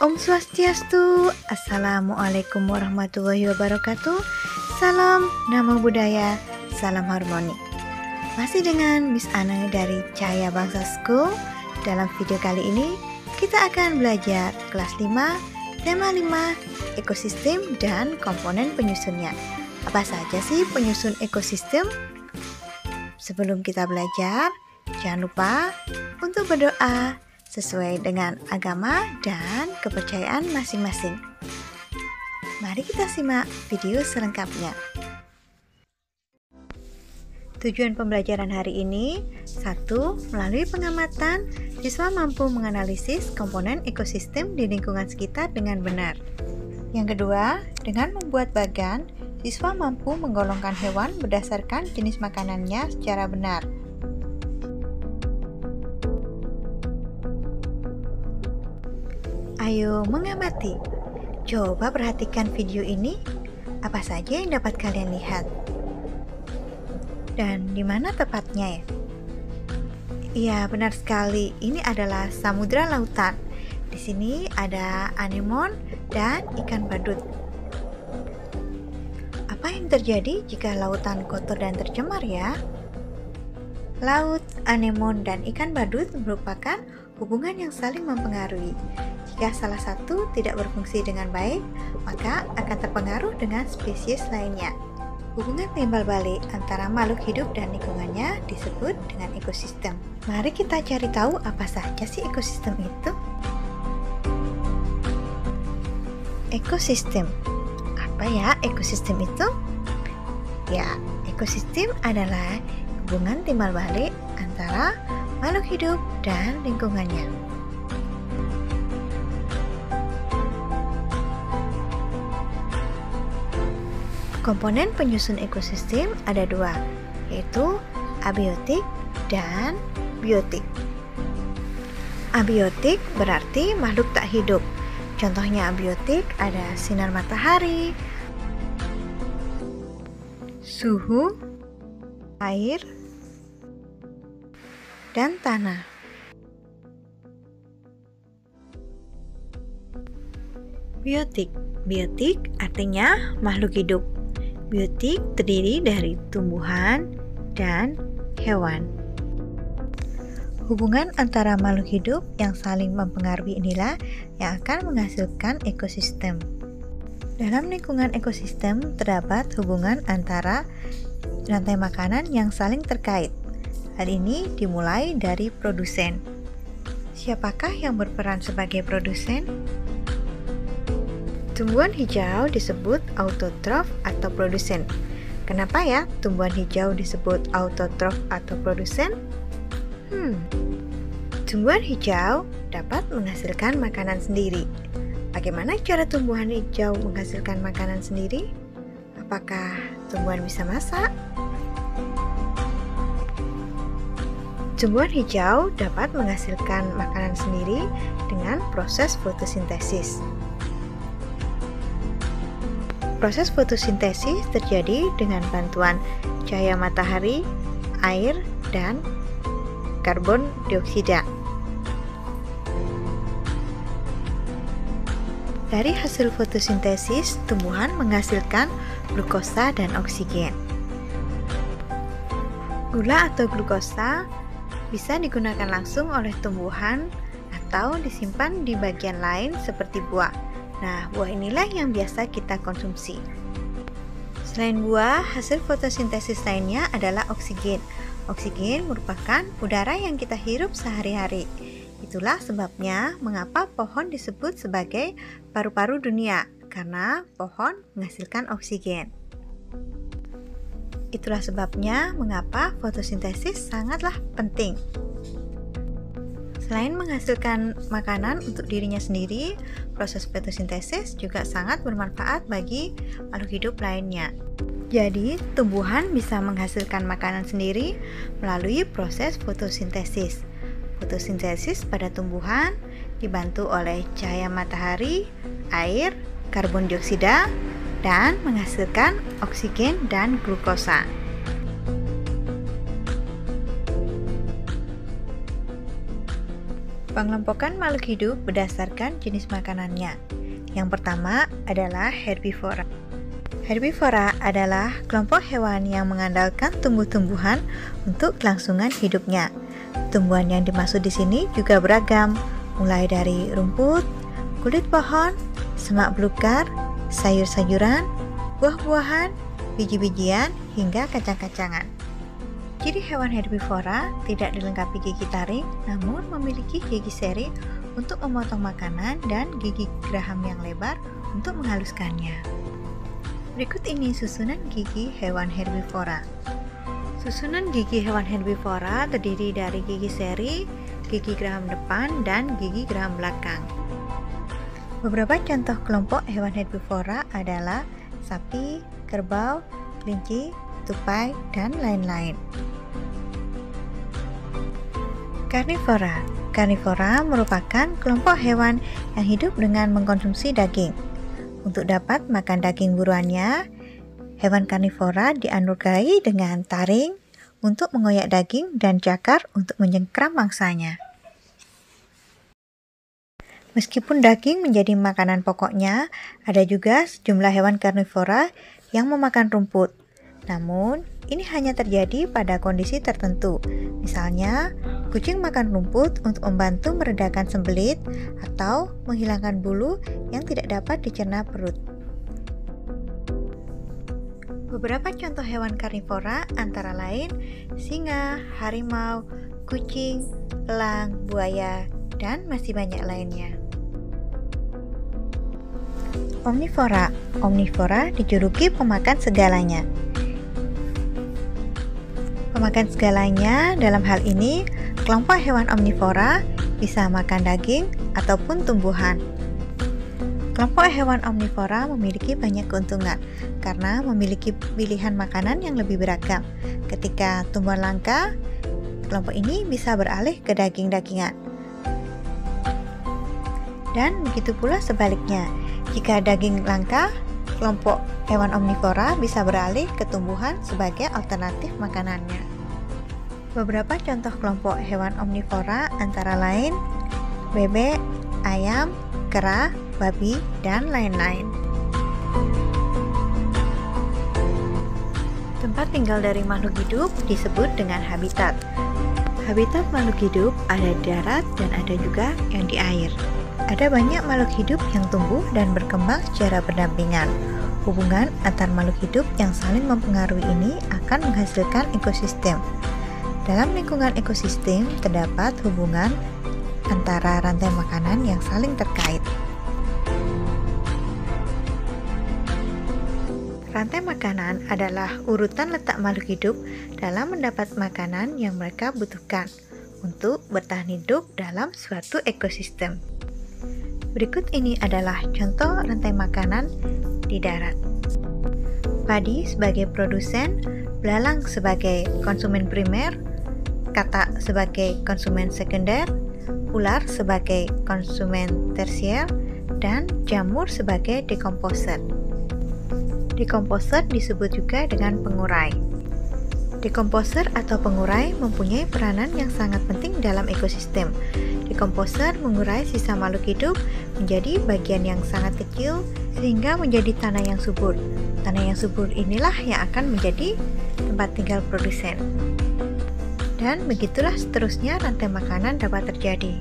Om Swastiastu, Assalamualaikum warahmatullahi wabarakatuh. Salam Namo Buddhaya, salam harmoni. Masih dengan Miss Ana dari Cahaya Bangsa School. Dalam video kali ini kita akan belajar kelas 5, tema 5, ekosistem dan komponen penyusunnya. Apa saja sih penyusun ekosistem? Sebelum kita belajar, jangan lupa untuk berdoa sesuai dengan agama dan kepercayaan masing-masing. Mari kita simak video selengkapnya. Tujuan pembelajaran hari ini: 1. Melalui pengamatan, siswa mampu menganalisis komponen ekosistem di lingkungan sekitar dengan benar. Yang kedua, dengan membuat bagan, siswa mampu menggolongkan hewan berdasarkan jenis makanannya secara benar. Ayo mengamati. Coba perhatikan video ini. Apa saja yang dapat kalian lihat? Dan di mana tepatnya ya? Iya, benar sekali. Ini adalah samudra lautan. Di sini ada anemon dan ikan badut. Apa yang terjadi jika lautan kotor dan tercemar ya? Laut, anemon, dan ikan badut merupakan hubungan yang saling mempengaruhi. Jika salah satu tidak berfungsi dengan baik, maka akan terpengaruh dengan spesies lainnya. Hubungan timbal balik antara makhluk hidup dan lingkungannya disebut dengan ekosistem. Mari kita cari tahu apa saja sih ekosistem itu. Ekosistem. Apa ya ekosistem itu? Ya, ekosistem adalah hubungan timbal balik antara makhluk hidup dan lingkungannya. Komponen penyusun ekosistem ada dua, yaitu abiotik dan biotik. Abiotik berarti makhluk tak hidup. Contohnya abiotik ada sinar matahari, suhu, air, dan tanah. Biotik. Biotik artinya makhluk hidup. Biotik terdiri dari tumbuhan dan hewan. Hubungan antara makhluk hidup yang saling mempengaruhi inilah yang akan menghasilkan ekosistem. Dalam lingkungan ekosistem terdapat hubungan antara rantai makanan yang saling terkait. Hal ini dimulai dari produsen. Siapakah yang berperan sebagai produsen? Tumbuhan hijau disebut autotrof atau produsen. Kenapa ya tumbuhan hijau disebut autotrof atau produsen? Tumbuhan hijau dapat menghasilkan makanan sendiri. Bagaimana cara tumbuhan hijau menghasilkan makanan sendiri? Apakah tumbuhan bisa masak? Tumbuhan hijau dapat menghasilkan makanan sendiri dengan proses fotosintesis. Proses fotosintesis terjadi dengan bantuan cahaya matahari, air, dan karbon dioksida. Dari hasil fotosintesis, tumbuhan menghasilkan glukosa dan oksigen. Gula atau glukosa bisa digunakan langsung oleh tumbuhan atau disimpan di bagian lain seperti buah. Nah, buah inilah yang biasa kita konsumsi. Selain buah, hasil fotosintesis lainnya adalah oksigen. Oksigen merupakan udara yang kita hirup sehari-hari. Itulah sebabnya mengapa pohon disebut sebagai paru-paru dunia, karena pohon menghasilkan oksigen. Itulah sebabnya mengapa fotosintesis sangatlah penting. Selain menghasilkan makanan untuk dirinya sendiri, proses fotosintesis juga sangat bermanfaat bagi makhluk hidup lainnya. Jadi, tumbuhan bisa menghasilkan makanan sendiri melalui proses fotosintesis. Fotosintesis pada tumbuhan dibantu oleh cahaya matahari, air, karbon dioksida, dan menghasilkan oksigen dan glukosa. Pengelompokan makhluk hidup berdasarkan jenis makanannya. Yang pertama adalah herbivora. Herbivora adalah kelompok hewan yang mengandalkan tumbuh-tumbuhan untuk kelangsungan hidupnya. Tumbuhan yang dimaksud di sini juga beragam, mulai dari rumput, kulit pohon, semak belukar, sayur-sayuran, buah-buahan, biji-bijian, hingga kacang-kacangan. Ciri hewan herbivora tidak dilengkapi gigi taring, namun memiliki gigi seri untuk memotong makanan dan gigi geraham yang lebar untuk menghaluskannya. Berikut ini susunan gigi hewan herbivora. Susunan gigi hewan herbivora terdiri dari gigi seri, gigi geraham depan, dan gigi geraham belakang. Beberapa contoh kelompok hewan herbivora adalah sapi, kerbau, kelinci, tupai, dan lain-lain. Karnivora. Karnivora merupakan kelompok hewan yang hidup dengan mengkonsumsi daging. Untuk dapat makan daging buruannya, hewan karnivora dianugerahi dengan taring untuk mengoyak daging dan cakar untuk mencengkram mangsanya. Meskipun daging menjadi makanan pokoknya, ada juga sejumlah hewan karnivora yang memakan rumput. Namun, ini hanya terjadi pada kondisi tertentu. Misalnya, kucing makan rumput untuk membantu meredakan sembelit atau menghilangkan bulu yang tidak dapat dicerna perut. Beberapa contoh hewan karnivora antara lain singa, harimau, kucing, elang, buaya, dan masih banyak lainnya. Omnivora. Omnivora dijuluki pemakan segalanya. Pemakan segalanya dalam hal ini, kelompok hewan omnivora bisa makan daging ataupun tumbuhan. Kelompok hewan omnivora memiliki banyak keuntungan karena memiliki pilihan makanan yang lebih beragam. Ketika tumbuhan langka, kelompok ini bisa beralih ke daging-dagingan. Dan begitu pula sebaliknya, jika daging langka, kelompok hewan omnivora bisa beralih ke tumbuhan sebagai alternatif makanannya. Beberapa contoh kelompok hewan omnivora antara lain bebek, ayam, kera, babi, dan lain-lain. Tempat tinggal dari makhluk hidup disebut dengan habitat. Habitat makhluk hidup ada di darat dan ada juga yang di air. Ada banyak makhluk hidup yang tumbuh dan berkembang secara berdampingan. Hubungan antar makhluk hidup yang saling mempengaruhi ini akan menghasilkan ekosistem. Dalam lingkungan ekosistem terdapat hubungan antara rantai makanan yang saling terkait. Rantai makanan adalah urutan letak makhluk hidup dalam mendapat makanan yang mereka butuhkan untuk bertahan hidup dalam suatu ekosistem. Berikut ini adalah contoh rantai makanan di darat. Padi sebagai produsen, belalang sebagai konsumen primer, katak sebagai konsumen sekunder, ular sebagai konsumen tersier, dan jamur sebagai dekomposer. Dekomposer disebut juga dengan pengurai. Dekomposer atau pengurai mempunyai peranan yang sangat penting dalam ekosistem. Dekomposer mengurai sisa makhluk hidup menjadi bagian yang sangat kecil sehingga menjadi tanah yang subur. Tanah yang subur inilah yang akan menjadi tempat tinggal produsen. Dan begitulah seterusnya rantai makanan dapat terjadi.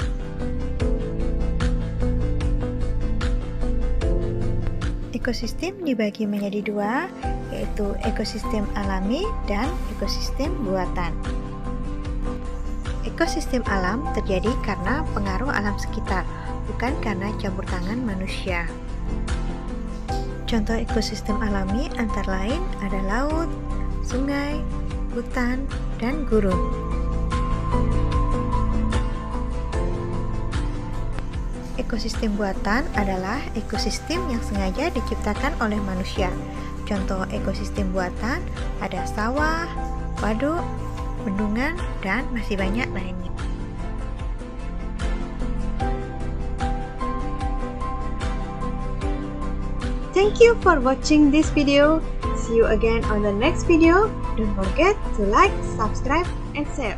Ekosistem dibagi menjadi dua, yaitu ekosistem alami dan ekosistem buatan. Ekosistem alam terjadi karena pengaruh alam sekitar, bukan karena campur tangan manusia. Contoh ekosistem alami antara lain ada laut, sungai, hutan, dan gurun. Ekosistem buatan adalah ekosistem yang sengaja diciptakan oleh manusia. Contoh ekosistem buatan ada sawah, waduk, bendungan, dan masih banyak lainnya. Thank you for watching this video. See you again on the next video. Don't forget to like, subscribe, and share.